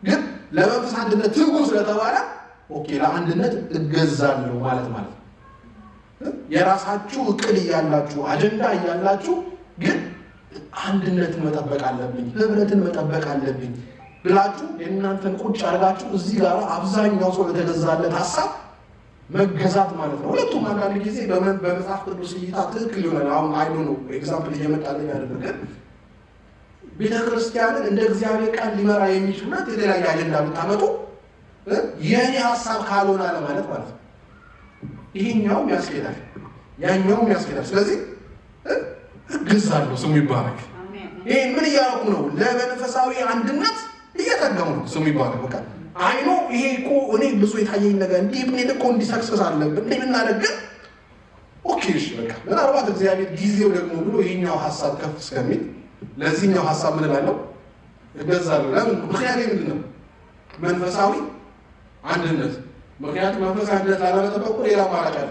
ግን ለመንፈስ አንድነት ትጉ ስለተባለ ኦኬ ለአንድነት እገዛለሁ ማለት የራሳችሁ እቅድ እያላችሁ አጀንዳ እያላችሁ ግን አንድነትን መጠበቅ አለብኝ፣ ህብረትን መጠበቅ አለብኝ ብላችሁ የእናንተን ቁጭ አድርጋችሁ እዚህ ጋር አብዛኛው ሰው ለተገዛለት ሀሳብ መገዛት ማለት ነው። ሁለቱም አንዳንድ ጊዜ በመጽሐፍ ቅዱስ እይታ ትክክል ይሆናል። አሁን አይኑ ነው ኤግዛምፕል እየመጣልኝ ያደርገን ቤተክርስቲያንን እንደ እግዚአብሔር ቃል ሊመራ የሚችሉት የተለያየ አጀንዳ ብታመጡ የኔ ሀሳብ ካልሆነ ማለት ነው። ይሄኛውም ያስኬዳል፣ ያኛውም ያስኬዳል። ስለዚህ እገዛለሁ ስሙ ይባረክ። ይሄ ምን እያደረኩ ነው? ለመንፈሳዊ አንድነት እየጠቀሙ ነው ስሙ ይባረክ። በቃ አይኖ ይሄ እኮ እኔ ብዙ የታየኝ ነገር እንዲህ ምን እኮ እንዲሰክሰስ አለብን እንዴ እናደርግ ኦኬ እሺ በቃ ምናልባት እግዚአብሔር ጊዜው ደግሞ ብሎ ይሄኛው ሀሳብ ከፍ እስከሚል ለዚህኛው ሀሳብ ምን እላለሁ እገዛለሁ። ለምን? ምክንያት ምንድን ነው? መንፈሳዊ አንድነት። ምክንያቱም መንፈሳዊ አንድነት ላለመጠበቁ ሌላ አማራጭ አለ።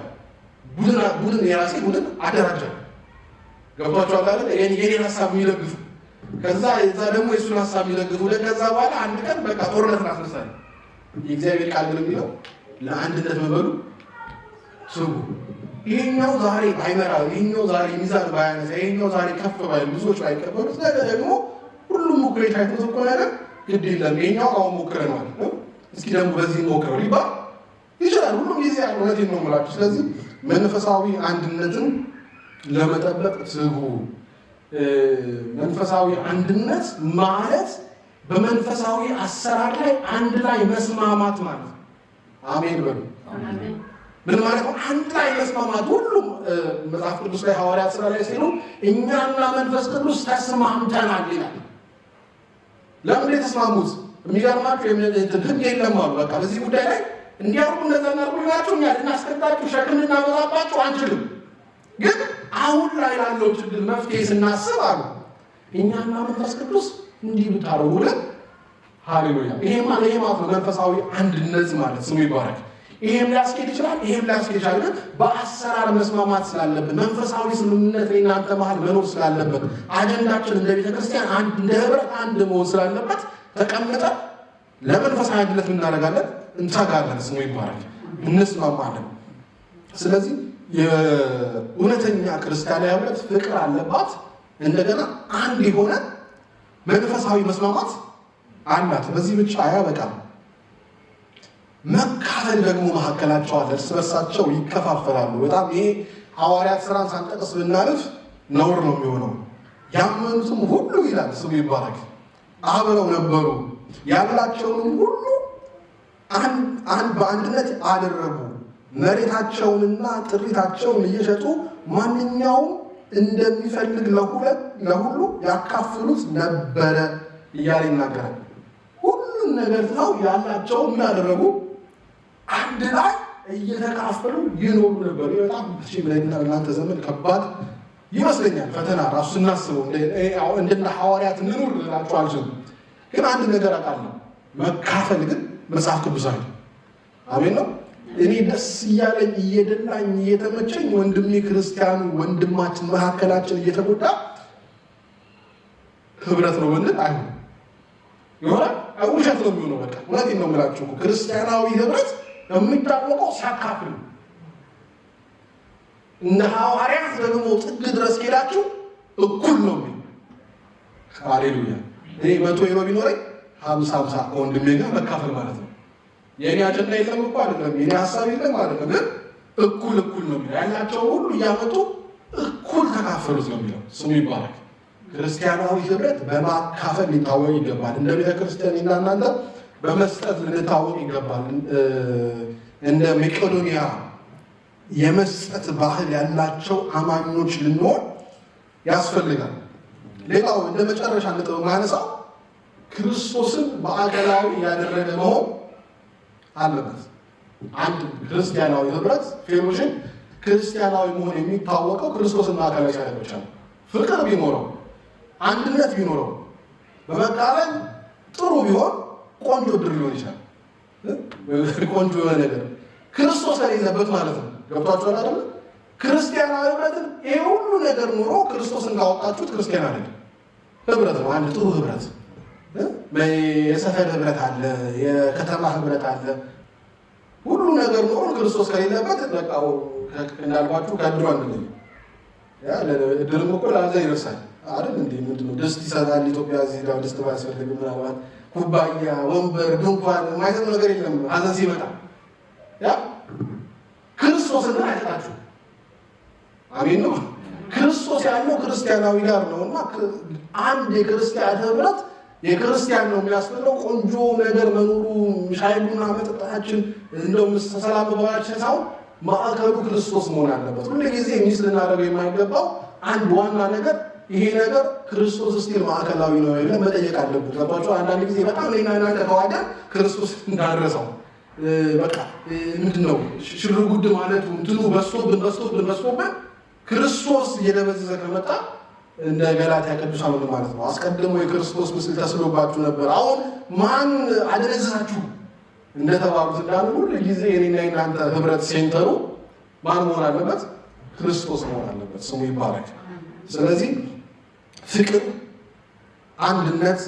ቡድን የራሴ ቡድን አደራጃለሁ። ገብቷችኋል አይደል? የኔን ሀሳብ የሚደግፉ ከዛ ደግሞ የሱን ሀሳብ የሚደግፉ ከዛ በኋላ አንድ ቀን በቃ ጦርነት አስነሳለን። የእግዚአብሔር ቃል ግን የሚለው ለአንድነት መበሉ ስሙ። ይሄኛው ዛሬ ባይመራ፣ ይሄኛው ዛሬ ሚዛን ባያነሳ፣ ይሄኛው ዛሬ ከፍ ባይል፣ ብዙዎች ባይቀበሉት ነገ ደግሞ ሁሉም ሙክሬት አይቶት እኮ ነገር ግድ የለም ይሄኛው አሁን ሞክረናል እስኪ ደግሞ በዚህ ሞክረው ሊባል ይችላል። ሁሉም ጊዜ ያለ እውነቴን ነው የምላችሁ። ስለዚህ መንፈሳዊ አንድነትን ለመጠበቅ ትጉ። መንፈሳዊ አንድነት ማለት በመንፈሳዊ አሰራር ላይ አንድ ላይ መስማማት ማለት ነው። አሜን በሉ። ምን ማለት ነው? አንድ ላይ መስማማት። ሁሉም መጽሐፍ ቅዱስ ላይ ሐዋርያት ሥራ ላይ ሲሉ እኛና መንፈስ ቅዱስ ተስማምተናል ይላል። ለምን የተስማሙት? የሚገርማችሁ ህግ የለም አሉ። በቃ በዚህ ጉዳይ ላይ እንዲያርጉ እንደዛ እናርጉላችሁ፣ እኛ ልናስቀጣችሁ፣ ሸክም ልናመጣባችሁ አንችልም። ግን አሁን ላይ ላለው ችግር መፍትሄ ስናስብ አሉ እኛና መንፈስ ቅዱስ እንዲህ ብታረጉ ብለን ሃሌሉያ። ይሄ ማለት ነው መንፈሳዊ አንድነት ማለት ስሙ ይባረክ። ይሄም ሊያስኬድ ይችላል፣ ይሄም ሊያስኬድ ይችላል። ግን በአሰራር መስማማት ስላለበት መንፈሳዊ ስምምነት እናንተ መሀል መኖር ስላለበት አጀንዳችን እንደ ቤተክርስቲያን አንድ እንደ ህብረት አንድ መሆን ስላለበት ተቀምጠን ለመንፈሳዊ አንድነት እናደርጋለን፣ እንታጋለን። ስሙ ይባረክ፣ እንስማማለን። ስለዚህ የእውነተኛ ክርስቲያናዊ ህብረት ፍቅር አለባት። እንደገና አንድ የሆነ መንፈሳዊ መስማማት አላት። በዚህ ብቻ አያበቃም። መካፈል ደግሞ መካከላቸው አለ። እርስ በርሳቸው ይከፋፈላሉ። በጣም ይሄ ሐዋርያት ሥራን ሳንጠቅስ ብናልፍ ነውር ነው የሚሆነው። ያመኑትም ሁሉ ይላል ስሙ ይባረክ አብረው ነበሩ፣ ያላቸውንም ሁሉ በአንድነት አደረጉ፣ መሬታቸውንና ጥሪታቸውን እየሸጡ ማንኛውም እንደሚፈልግ ለሁሉ ያካፍሉት ነበረ እያለ ይናገራል። ሁሉም ነገር ትተው ያላቸውን ምን አደረጉ? አንድ ላይ እየተካፈሉ ይኖሩ ነበር። በጣም እናንተ ዘመን ከባድ ይመስለኛል ፈተና ራሱ ስናስበው። እንደና ሐዋርያት እንኑር ልላችሁ አልችልም። ግን አንድ ነገር አውቃለሁ፣ መካፈል ግን መጽሐፍ ቅዱሳዊ አሜን ነው። እኔ ደስ እያለኝ እየደላኝ እየተመቸኝ ወንድሜ ክርስቲያኑ ወንድማችን መካከላችን እየተጎዳ ህብረት ነው ብንል አይሆንም። ይሆናል ውሸት ነው የሚሆነው። በቃ እውነቴን ነው የምላችሁ። ክርስቲያናዊ ህብረት የሚታወቀው ሲያካፍል። እንደ ሐዋርያት ደግሞ ጥግ ድረስ ሄዳችሁ እኩል ነው የሚል ሃሌሉያ። እኔ 100 ዩሮ ቢኖረኝ 50 ከወንድሜ ጋር መካፈል ማለት ነው። የኔ አጀንዳ የለም እኮ አይደለም፣ የኔ ሀሳብ የለም አይደለም፣ ግን እኩል ነው የሚለው። ያላቸው ሁሉ እያመጡ እኩል ተካፈሉት ነው የሚለው። ስሙ ይባረክ። ክርስቲያናዊ ህብረት በማካፈል ሊታወቅ ይገባል። እንደ ቤተ ክርስቲያን እና እናንተ በመስጠት ልንታወቅ ይገባል። እንደ መቄዶንያ የመስጠት ባህል ያላቸው አማኞች ልንሆን ያስፈልጋል። ሌላው እንደ መጨረሻ ነጥብ ማነሳው ክርስቶስን ማዕከላዊ ያደረገ መሆን አለበት። አንድ ክርስቲያናዊ ህብረት ፌሎሺፕ ክርስቲያናዊ መሆን የሚታወቀው ክርስቶስን ማዕከላዊ ሲያደርግ ብቻ ነው። ፍቅር ቢኖረው አንድነት ቢኖረው በመቃበል ጥሩ ቢሆን ቆንጆ ድር ሊሆን ይችላል። ቆንጆ የሆነ ነገር ክርስቶስ ከሌለበት ማለት ነው። ገብቷችኋል አይደል? ክርስቲያናዊ ህብረትን ይሄ ሁሉ ነገር ኑሮ ክርስቶስን ካወጣችሁት ክርስቲያን አይደለም። ህብረት ነው። አንድ ጥሩ ህብረት የሰፈር ህብረት አለ፣ የከተማ ህብረት አለ። ሁሉ ነገር ኖሮ ክርስቶስ ከሌለበት በቃ እንዳልኳችሁ ከድሮ አንልም። እድርም እኮ ለአብዛኛው ይደርሳል አይደል እንዴ? ምንድነው ደስት ይሰጣል። ኢትዮጵያ እዚህ ጋር ደስት ባያስፈልግ ምናልባት ኩባያ፣ ወንበር፣ ድንኳን የማይሰጥ ነገር የለም። ሀዘን ሲመጣ ክርስቶስና አይሰጣችሁ። አሜን ነው። ክርስቶስ ያለው ክርስቲያናዊ ጋር ነው እና አንድ የክርስቲያን ህብረት የክርስቲያን ነው የሚያስፈልገው። ቆንጆ ነገር መኖሩ ሻይ ቡና መጠጣታችን እንደው ሰላም መባባላችን ሳይሆን ማዕከሉ ክርስቶስ መሆን አለበት። ሁሉ ጊዜ ሚስ ልናደርገው የማይገባው አንድ ዋና ነገር ይሄ ነገር ክርስቶስ ስቲል ማዕከላዊ ነው ብለን መጠየቅ አለብን። ገባችሁ? አንዳንድ ጊዜ በጣም ለኛ እናንተ ተዋደን ክርስቶስ እንዳረሰው በቃ ምንድነው ሽርጉድ ማለቱ እንትኑ በስቶብን ክርስቶስ እየደበዘዘ ከመጣ እንደ ገላትያ ቅዱሳን ማለት ነው። አስቀድሞ የክርስቶስ ምስል ተስሎባችሁ ነበር፣ አሁን ማን አደረዛችሁ እንደተባሉት እንዳሉ ሁሉ ጊዜ የኔና የናንተ ህብረት ሴንተሩ ማን መሆን አለበት? ክርስቶስ መሆን አለበት። ስሙ ይባረክ። ስለዚህ ፍቅር፣ አንድነት፣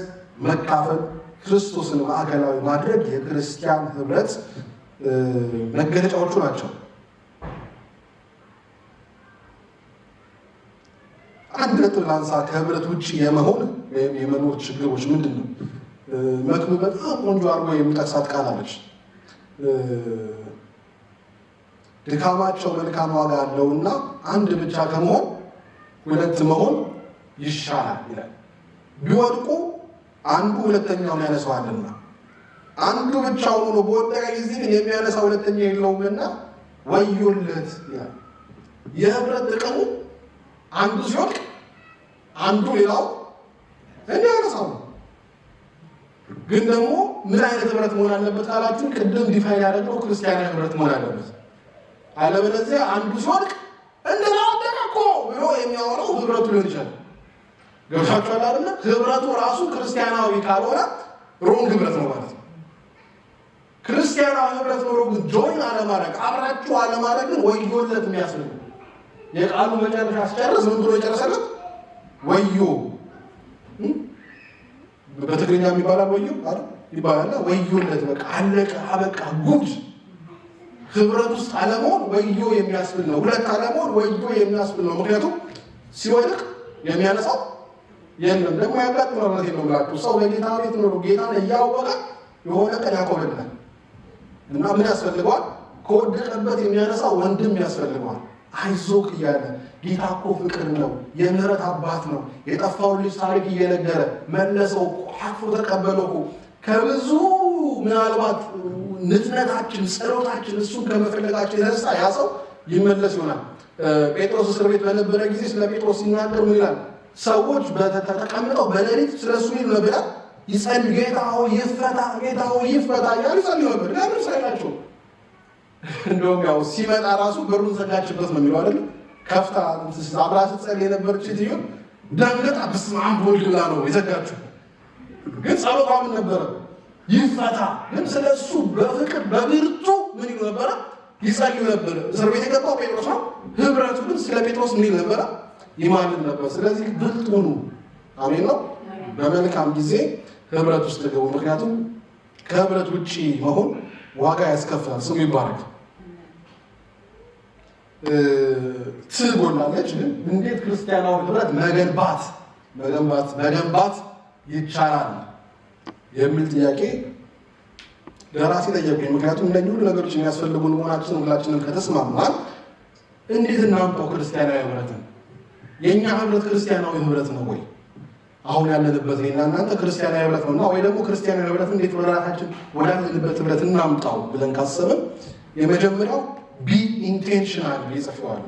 መካፈል፣ ክርስቶስን ማዕከላዊ ማድረግ የክርስቲያን ህብረት መገለጫዎቹ ናቸው። አንድ ነጥብ ላንሳ። ከህብረት ውጭ የመሆን ወይም የመኖር ችግሮች ምንድን ነው? መክብብ በጣም ቆንጆ አድርጎ የሚጠቅሳት ቃል አለች። ድካማቸው መልካም ዋጋ አለውና አንድ ብቻ ከመሆን ሁለት መሆን ይሻላል ይላል። ቢወድቁ አንዱ ሁለተኛውን ያነሳዋልና፣ አንዱ ብቻውን ሆኖ በወደቀ ጊዜ ግን የሚያነሳ ሁለተኛ የለውምና ወዮለት ይላል። የህብረት ጥቅሙ አንዱ ሲወድቅ አንዱ ሌላው እንዲያነሳው ነው። ግን ደግሞ ምን አይነት ህብረት መሆን አለበት ካላችሁ ቅድም ዲፋይን ያደረገው ክርስቲያናዊ ህብረት መሆን አለበት። አለበለዚያ አንዱ ሲወድቅ እንደናወደቀ እኮ ብሎ የሚያወራው ህብረቱ ሊሆን ይችላል። ገብታችኋል አይደለ? ህብረቱ ራሱ ክርስቲያናዊ ካልሆነ ሮንግ ህብረት ነው ማለት ነው። ክርስቲያናዊ ህብረት ኖሮ ግን ጆይን አለማድረግ አብራችሁ አለማድረግን ወዮለት የሚያስብል የቃሉ መጨረሻ አስጨርስ ምን ብሎ የጨረሰለት? ወዮ። በትግርኛ የሚባላል ወዮ አይደል? ይባላል። ወዮለት በቃ አለቀ አበቃ ጉድ። ህብረት ውስጥ አለመሆን ወዮ የሚያስብል ነው። ሁለት አለመሆን ወዮ የሚያስብል ነው። ምክንያቱም ሲወድቅ የሚያነሳው የለም። ደግሞ ያጋጥማል ማለት ነው ብላችሁ ሰው በጌታ ቤት ነው ጌታን እያወቀ የሆነ ቀን ያኮበልናል እና ምን ያስፈልገዋል? ከወደቀበት የሚያነሳው ወንድም ያስፈልገዋል። አይዞክ እያለ ጌታ እኮ ፍቅር ነው፣ የምህረት አባት ነው። የጠፋውን ልጅ ታሪክ እየነገረ መለሰው፣ አቅፎ ተቀበለው። ከብዙ ምናልባት ንትነታችን፣ ጸሎታችን እሱን ከመፈለጋችን የተነሳ ያ ሰው ይመለስ ይሆናል። ጴጥሮስ እስር ቤት በነበረ ጊዜ ስለ ጴጥሮስ ሲናገር ምን ይላል? ሰዎች ተቀምጠው በሌሊት ስለሱ ይል ነበር ይጸልዩ፣ ጌታ ሆይ ይፈታ፣ ጌታ ሆይ ይፈታ እያሉ ይጸልዩ ነበር። ለምን ሳይላቸው እንደውም ያው ሲመጣ ራሱ በሩን ዘጋችበት ነው የሚለው አይደል? ከፍታ አብራ ስትጸልይ የነበረች ሴትዮ ደንገጣ በስመ አብ ወልድ ብላ ነው የዘጋችው። ግን ጸሎቷ ምን ነበረ? ይፈታ። ግን ስለሱ በፍቅር በብርቱ ምን ይሉ ነበረ? ይጸልዩ ነበር። እስር ቤት የገባው ጴጥሮስ ነው። ህብረቱ ግን ስለ ጴጥሮስ ምን ይል ነበረ? ይማልን ነበር። ስለዚህ ብልጥ ሁኑ። አሜን ነው። በመልካም ጊዜ ህብረት ውስጥ ገቡ። ምክንያቱም ከህብረት ውጭ መሆን ዋጋ ያስከፍላል። ስሙ ይባረክ። ትጎላለች። ግን እንዴት ክርስቲያናዊ ህብረት መገንባት ይቻላል የሚል ጥያቄ ለራሴ ጠየቁኝ። ምክንያቱም እነዚህ ሁሉ ነገሮች የሚያስፈልጉን መሆናችን ሁላችንም ከተስማማን እንዴት እናምጣው ክርስቲያናዊ ህብረትን? የእኛ ህብረት ክርስቲያናዊ ህብረት ነው ወይ? አሁን ያለንበት እኔና እናንተ ክርስቲያናዊ ህብረት ነው ወይ ደግሞ ክርስቲያናዊ ህብረት እንዴት ወራታችን ወዳለንበት ህብረት እናምጣው ብለን ካሰብን የመጀመሪያው ቢ ኢንቴንሽናል ይጽፈዋል።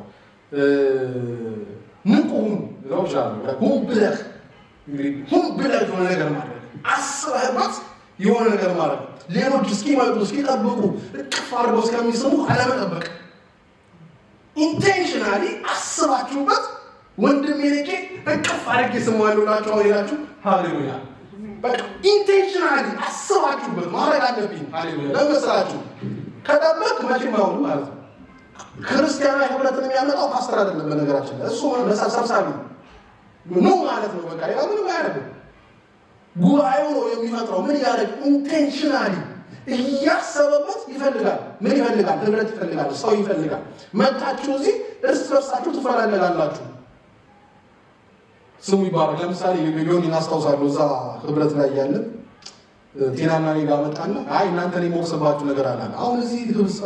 ንቁም ለውጃሉ ሁን ብለህ የሆነ ነገር ማድረግ አስበህበት የሆነ ነገር ማድረግ ሌሎች እስኪመጡ እስኪጠብቁ እቅፍ አድርገው እስከሚስሙ አለመጠበቅ። ኢንቴንሽናሊ አስባችሁበት ወንድም የነቄ እቅፍ አድርጌ ስሟለሁ ላችሁ ሌላችሁ ሃሌሉያ። በቃ ኢንቴንሽናሊ አስባችሁበት ማድረግ አለብኝ። ሃሌሉያ። ለመስራችሁ ከጠበቅ መቼም አይሆንም ማለት ነው። ክርስቲያናዊ ህብረትን የሚያመጣው ፓስተር አይደለም። በነገራችን ላይ እሱ ሰብሳቢ ነው። ነው ማለት ነው። በቃ ሌላ ምንም አያደርግም። ጉባኤው ነው የሚፈጥረው። ምን ያደርግ ኢንቴንሽናሊ እያሰበበት ይፈልጋል። ምን ይፈልጋል? ህብረት ይፈልጋል። ሰው ይፈልጋል። መጣችሁ እዚህ እርስ በርሳችሁ ትፈላለጋላችሁ። ስሙ ይባረክ። ለምሳሌ ዮኒ እናስታውሳለሁ። እዛ ህብረት ላይ ያለን ጤናና እኔ ጋር መጣና አይ እናንተን የመወሰባችሁ ነገር አለ። አሁን እዚህ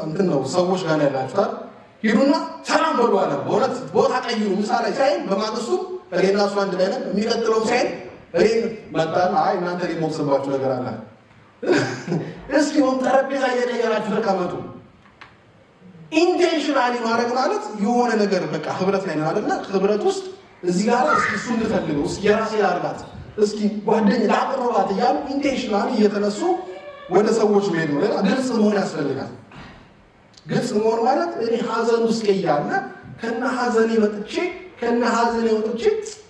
እንትን ነው ሰዎች ጋር ያላችሁ ታዲያ ሂዱና ሰላም በሉ አለ። በእውነት ቦታ ቀይሩ። ምሳሌ ሳይን በማግስቱ እኔና እሱ አንድ ላይ ነን። የሚቀጥለው ሳይን እኔን መጣና አይ እናንተን የመወሰባችሁ ነገር አለ። እስኪ ወን ጠረጴዛ እየቀየራችሁ ተቀመጡ። ኢንቴንሽናሊ ማድረግ ማለት የሆነ ነገር በቃ ህብረት ላይ ነው አይደል? ህብረት ውስጥ እዚህ ጋር እሱ እንፈልገው እስኪ የራሴ ላርጋት እስኪ ጓደኛ ላቅርባት እያሉ ኢንቴንሽናሊ እየተነሱ ወደ ሰዎች መሄድ ነው። ሌላ ግልጽ መሆን ያስፈልጋል። ግልጽ መሆን ማለት እኔ ሀዘን ውስጥ እያለ ከነ ሀዘኔ ወጥቼ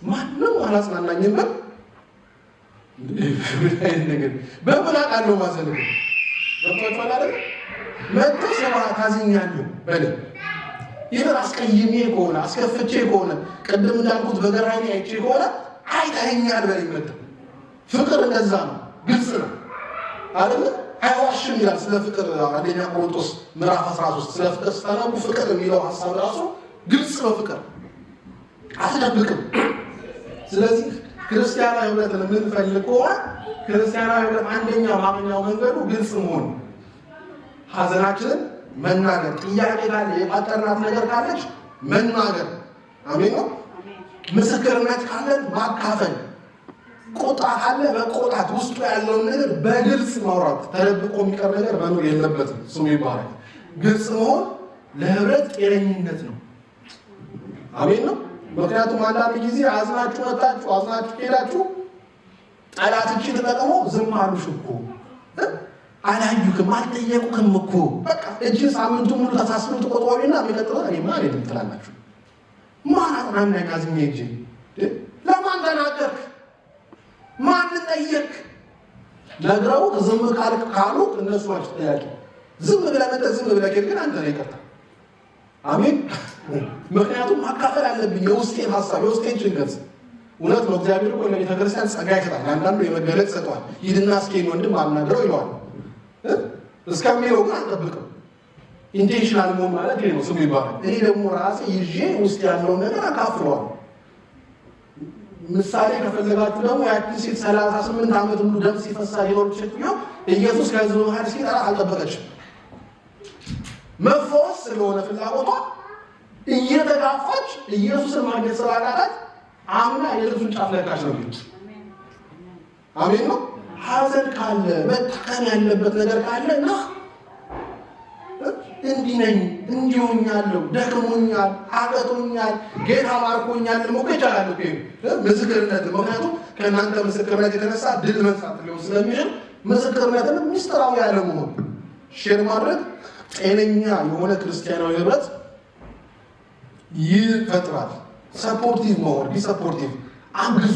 ማንም አላጽናናኝም በል ነገር በምን አውቃለሁ ማዘን በተፈላ አይደል? መጥቶ ሰማት አዝኛለሁ በል ይሄን አስቀይሜ ከሆነ አስከፍቼ ከሆነ ቅድም እንዳልኩት በገራኔ አይቼ ከሆነ አይታኛል በል ይመጣ። ፍቅር እንደዛ ነው። ግልጽ ነው አይደል? አይዋሽም ይላል ስለ ፍቅር አንደኛ ቆሮንቶስ ምዕራፍ 13 ስለ ፍቅር ስታነቡ ፍቅር የሚለው ሐሳብ ራሱ ግልጽ ነው። ፍቅር አትደብቅም። ስለዚህ ክርስቲያናዊ ህብረትን የምንፈልግ ከሆነ ክርስቲያናዊ ህብረት አንደኛ ማግኛው መንገዱ ግልጽ መሆን፣ ሀዘናችንን መናገር፣ ጥያቄ ካለ የቋጠርናት ነገር ካለች መናገር። አሜን ነው። ምስክርነት ካለን ማካፈል፣ ቁጣ ካለ መቆጣት፣ ውስጡ ያለውን ነገር በግልጽ ማውራት። ተደብቆ የሚቀር ነገር መኖር የለበትም። ስሙ ይባላል። ግልጽ መሆን ለህብረት ጤነኝነት ነው። አሜን ነው። ምክንያቱም አንዳንድ ጊዜ አዝናችሁ መጣችሁ አዝናችሁ ሄዳችሁ ጠላት እቺ ተጠቅሞ ዝም አሉሽ እኮ አላዩክም አልጠየቁክም እኮ በቃ እጅ ሳምንቱ ሙሉ ተሳስሩ ተቆጥዋልና የሚቀጥለው እኔ ማን አይደለም ትላላችሁ። ማን አጥናናኝ አዝኜ እጅ ለማን ተናገርክ? ማን ጠየቅ? ነግረው ዝም ካልክ ካሉ እነሱ ናቸው ጠያቂ። ዝም ብለህ ግን አንተ ነው ይቀርታ። አሜን። ምክንያቱም ማካፈል አለብኝ የውስጤን ሀሳብ የውስጤን ጭንቀት። እውነት ነው። እግዚአብሔር እኮ ለቤተ ክርስቲያን ጸጋ ይሰጣል። አንዳንዱ የመገለጥ ሰጥቷል። ሂድና እስኪ ወንድም አናግረው ይለዋል። እስከሚለው ግን አልጠብቅም። ኢንቴንሽናል መሆን ማለት ይሄ ነው። ስሙ ይባላል። እኔ ደግሞ ራሴ ይዤ ውስጥ ያለውን ነገር አካፍለዋል። ምሳሌ ከፈለጋችሁ ደግሞ ያቺ ሴት 38 ዓመት ሙሉ ደም ሲፈሳ የኖረች ሴትዮ ኢየሱስ ከሕዝቡ መሃል ሲጠራ አልጠበቀችም። መፈወስ ስለሆነ ፍላጎቷ እየተጋፋች ኢየሱስን ማግኘት ስላቃታት አምና የልብሱን ጫፍ ነካች ነው። አሜን ነው። ሀዘን ካለ መታከም ያለበት ነገር ካለ እና እንዲህ ነኝ እንዲሆኛለሁ ደክሞኛል አቀቶኛል ጌታ ባርኮኛል ሞከ ይቻላል እኮ ምስክርነት። ምክንያቱም ከእናንተ ምስክርነት የተነሳ ድል መንሳት ሊሆን ስለሚችል ምስክርነትን ሚስጥራዊ ያለ መሆን ሼር ማድረግ ጤነኛ የሆነ ክርስቲያናዊ ህብረት ይፈጥራል። ሰፖርቲቭ መሆን ቢሰፖርቲቭ አግዙ፣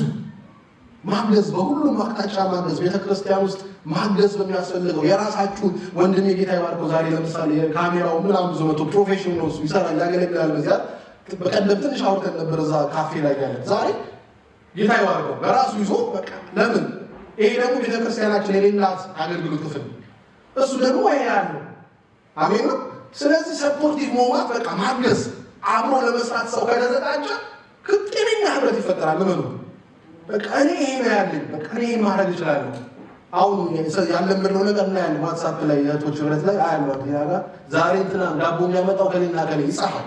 ማገዝ፣ በሁሉም አቅጣጫ ማገዝ። ቤተክርስቲያን ውስጥ ማገዝ በሚያስፈልገው የራሳችሁ ወንድሜ ጌታ ይባርከው። ዛሬ ለምሳሌ ካሜራው ምናምን ብዙ መቶ ፕሮፌሽናል ነው ይሰራል ያገለግላል። በዚያ በቀደም ትንሽ አውርተን ነበር እዛ ካፌ ላይ ያለ። ዛሬ ጌታ ይባርከው በራሱ ይዞ በቃ ለምን ይሄ ደግሞ ቤተክርስቲያናችን የሌላት አገልግሎት ክፍል እሱ ደግሞ ይሄ ያለው አሜን ነው። ስለዚህ ሰፖርቲቭ መሆን በቃ ማገዝ፣ አብሮ ለመስራት ሰው ከተዘጋጀ ጤነኛ ህብረት ይፈጠራል። ለምን በቃ እኔ ይሄ ነው ያለኝ በቃ እኔ ማድረግ እችላለሁ። አሁን ያለምነው ነገር እና ያለ ዋትስአፕ ላይ እህቶች ህብረት ላይ አያለው ያጋ ዛሬ እንትና ዳቦ የሚያመጣው ከሌና ከሌ ይጻፋል።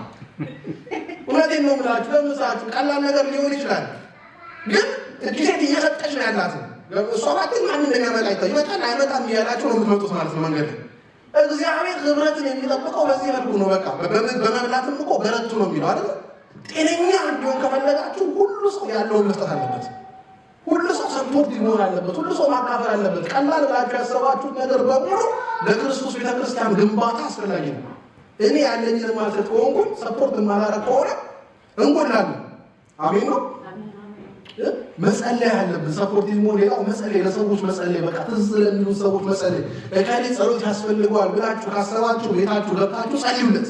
እውነቴን ነው የምላችሁ። ለምሳችሁ ቀላል ነገር ሊሆን ይችላል፣ ግን ጊዜት እየሰጠች ነው ያላት። እሷ ባትን ማን እንደሚያመጣ ይመጣል አይመጣም እያላችሁ ነው የምትመጡት ማለት ነው መንገድ። እግዚአብሔር ህብረትን የሚጠብቀው በዚህ መልኩ ነው። በቃ በመብላትም እኮ በረቱ ነው የሚለው አይደል? ጤነኛ እንዲሆን ከፈለጋችሁ ሁሉ ሰው ያለውን መስጠት አለበት። ሁሉ ሰው ሰፖርት መሆን አለበት። ሁሉ ሰው ማካፈል አለበት። ቀላል ብላችሁ ያሰባችሁት ነገር በሙሉ ለክርስቶስ ቤተክርስቲያን ግንባታ አስፈላጊ ነው። እኔ ያለኝን ማለት ከሆንኩኝ ሰፖርት ማላረግ ከሆነ እንጎላለን። አሜን ነው። መጸለይ አለብን። ሰፖርቲቭ መሆን ሌላው መጸለይ፣ ለሰዎች መጸለይ፣ በቃ ትዝ ለሚሉ ሰዎች መጸለይ። እካሌ ጸሎት ያስፈልገዋል ብላችሁ ካሰባችሁ ቤታችሁ ገብታችሁ ጸልዩለት፣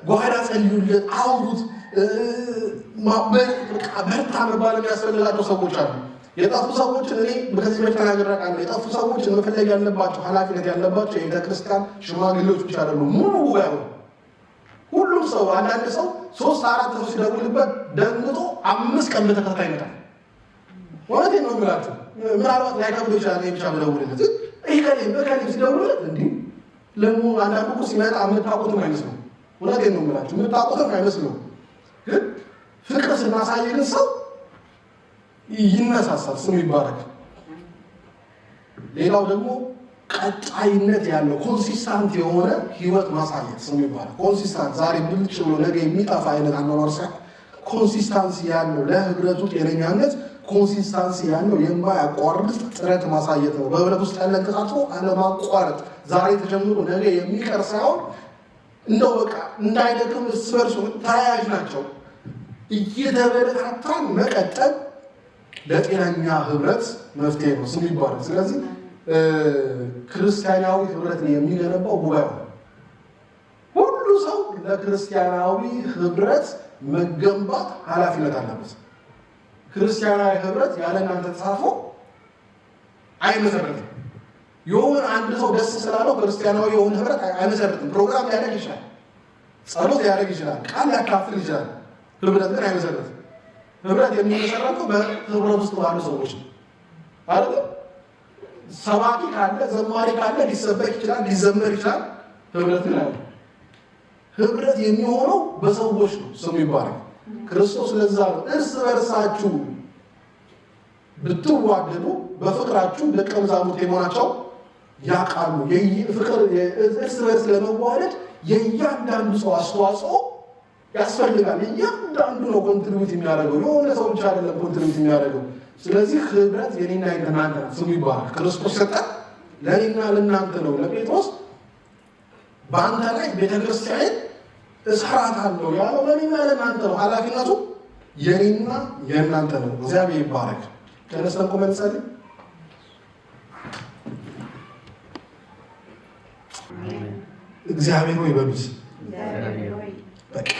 ጓዳ ጸልዩለት፣ አውሩት። በርታ መባል የሚያስፈልጋቸው ሰዎች አሉ። የጠፉ ሰዎችን እኔ ከዚህ በፊት ተናግሬያለሁ። የጠፉ ሰዎችን መፈለግ ያለባቸው ኃላፊነት ያለባቸው የቤተክርስቲያን ሽማግሌዎች ብቻ አይደሉም። ሙሉ ጉባኤ ሁሉም ሰው አንዳንድ ሰው 3-4 ሰው ሲደውልበት ደንግጦ 5 ቀን በተከታታይ ይመጣል። እውነቴን ነው የምላችሁ። ምናልባት ላይከብዶ ይችላል ብቻ ብደውልለት ይህ ከሌ ሲደውልለት እንዲህ ለምን አንዳንዱ እኮ ሲመጣ የምታውቁትም አይመስለው። እውነቴን ነው የምላችሁ የምታውቁትም አይመስለው። ግን ፍቅር ስናሳይ ግን ሰው ይነሳሳል። ስሙ ይባረክ። ሌላው ደግሞ ቀጣይነት ያለው ኮንሲስታንት የሆነ ህይወት ማሳየት። ስሙ ይባረክ። ኮንሲስታንት ዛሬ ብልጭ ብሎ ነገ የሚጠፋ አይነት አኗኗር ሳይሆን ኮንሲስታንሲ ያለው ለህብረቱ ጤነኛነት ኮንሲስታንሲ ያለው የማያቋርጥ ጥረት ማሳየት ነው። በህብረት ውስጥ ያለ እንቅስቃሴ አለማቋረጥ ዛሬ ተጀምሮ ነገ የሚቀር ሳይሆን እንደው በቃ እንዳይደክም እርስ በርሱ ተያያዥ ናቸው። እየተበረታታን መቀጠል ለጤነኛ ህብረት መፍትሄ ነው። ስሙ ይባላል። ስለዚህ ክርስቲያናዊ ህብረትን የሚገነባው ጉባኤው ሁሉ ሰው ለክርስቲያናዊ ህብረት መገንባት ኃላፊነት አለበት። ክርስቲያናዊ ህብረት ያለ እናንተ ተሳትፎ አይመሰረትም። የሆነ አንድ ሰው ደስ ስላለው ክርስቲያናዊ የሆነ ህብረት አይመሰረትም። ፕሮግራም ሊያደርግ ይችላል፣ ጸሎት ሊያደርግ ይችላል፣ ቃል ሊያካፍል ይችላል። ህብረት ግን አይመሰረትም። ህብረት የሚመሰረተው በህብረት ውስጥ ባሉ ሰዎች ነው አይደል? ሰባኪ ካለ ዘማሪ ካለ ሊሰበክ ይችላል፣ ሊዘመር ይችላል። ህብረት ግን አለ። ህብረት የሚሆነው በሰዎች ነው። ስሙ ይባረክ። ክርስቶስ ለዛ ነው እርስ በርሳችሁ ብትዋደዱ በፍቅራችሁ ደቀ መዛሙርት የመሆናቸው ያውቃሉ። ፍቅር እርስ በርስ ለመዋደድ የእያንዳንዱ ሰው አስተዋጽኦ ያስፈልጋል። እያንዳንዱ ነው ኮንትሪቢዩት የሚያደርገው፣ የሆነ ሰው ብቻ አይደለም ኮንትሪቢዩት የሚያደርገው። ስለዚህ ህብረት የኔና የእናንተ ነው። ስሙ ይባላል። ክርስቶስ ሰጠን ለኔና ለእናንተ ነው። ለጴጥሮስ በአንተ ላይ ቤተክርስቲያን እሰራታለሁ ያለው ለኔና ለእናንተ ነው። ኃላፊነቱ የኔና የእናንተ ነው። እግዚአብሔር ይባረክ። ተነስተን ቆመን እንጸልይ። እግዚአብሔር ሆይ በሉት። በቃ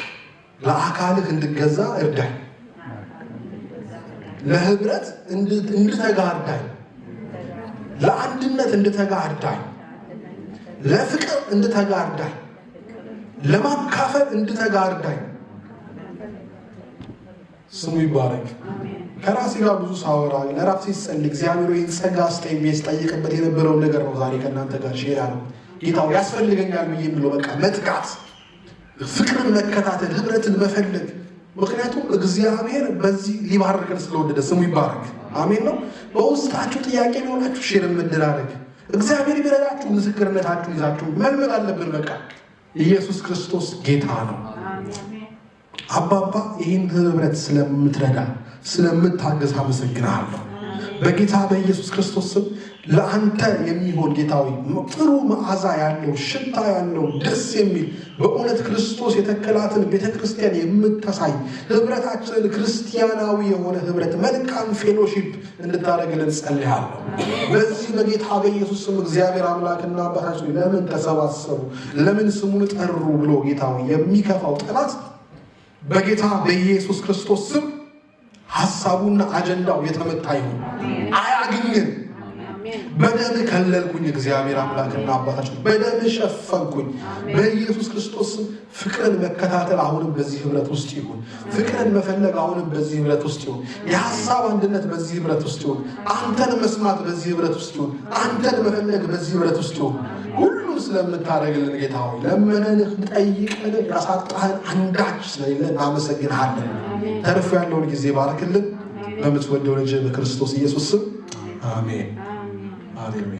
ለአካልህ እንድገዛ እርዳኝ፣ ለህብረት እንድተጋ እርዳኝ፣ ለአንድነት እንድተጋ እርዳኝ፣ ለፍቅር እንድተጋ እርዳኝ፣ ለማካፈል እንድተጋ እርዳኝ። ስሙ ይባረክ። ከራሴ ጋር ብዙ ሳወራ ለራሴ ሲጸልይ እግዚአብሔር ይህን ጸጋ ስጠኝ ብዬ ስጠይቅበት የነበረውን ነገር ነው ዛሬ ከእናንተ ጋር ሼር አለው። ጌታው ያስፈልገኛል ብዬ ብሎ በቃ መትጋት፣ ፍቅርን መከታተል፣ ህብረትን መፈለግ። ምክንያቱም እግዚአብሔር በዚህ ሊባርከን ስለወደደ ስሙ ይባረክ። አሜን ነው። በውስጣችሁ ጥያቄ ቢሆናችሁ ሼር መደራረግ፣ እግዚአብሔር ቢረዳችሁ ምስክርነታችሁን ይዛችሁ መልመድ አለብን። በቃ ኢየሱስ ክርስቶስ ጌታ ነው። አባባ ይህን ህብረት ስለምትረዳ ስለምታገዝ አመሰግናለሁ። በጌታ በኢየሱስ ክርስቶስ ስም ለአንተ የሚሆን ጌታዊ ጥሩ መዓዛ ያለው ሽታ ያለው ደስ የሚል በእውነት ክርስቶስ የተከላትን ቤተክርስቲያን የምታሳይ ህብረታችንን ክርስቲያናዊ የሆነ ህብረት መልካም ፌሎሺፕ እንድታደርግልን ጸልያለሁ። በዚህ በጌታ በኢየሱስ ስም እግዚአብሔር አምላክና አባታችን ለምን ተሰባሰቡ ለምን ስሙን ጠሩ ብሎ ጌታዊ የሚከፋው ጠላት በጌታ በኢየሱስ ክርስቶስ ስም ሐሳቡና አጀንዳው የተመታ ይሁን። አያግኝን። በደም ከለልኩኝ እግዚአብሔር አምላክና አባታችን በደም ሸፈንኩኝ። በኢየሱስ ክርስቶስ ስም ፍቅርን መከታተል አሁንም በዚህ ህብረት ውስጥ ይሁን። ፍቅርን መፈለግ አሁንም በዚህ ህብረት ውስጥ ይሁን። የሐሳብ አንድነት በዚህ ህብረት ውስጥ ይሁን። አንተን መስማት በዚህ ህብረት ውስጥ ይሁን። አንተን መፈለግ በዚህ ህብረት ውስጥ ይሁን። ሁሉም ስለምታደርግልን ጌታ ሆይ ለመነንህ ጠይቀን ያሳጣህን አንዳች ስለሌለ እናመሰግንሃለን። ተርፎ ያለውን ጊዜ ባርክልን። በምትወደው ልጅ በክርስቶስ ኢየሱስ ስም አሜን።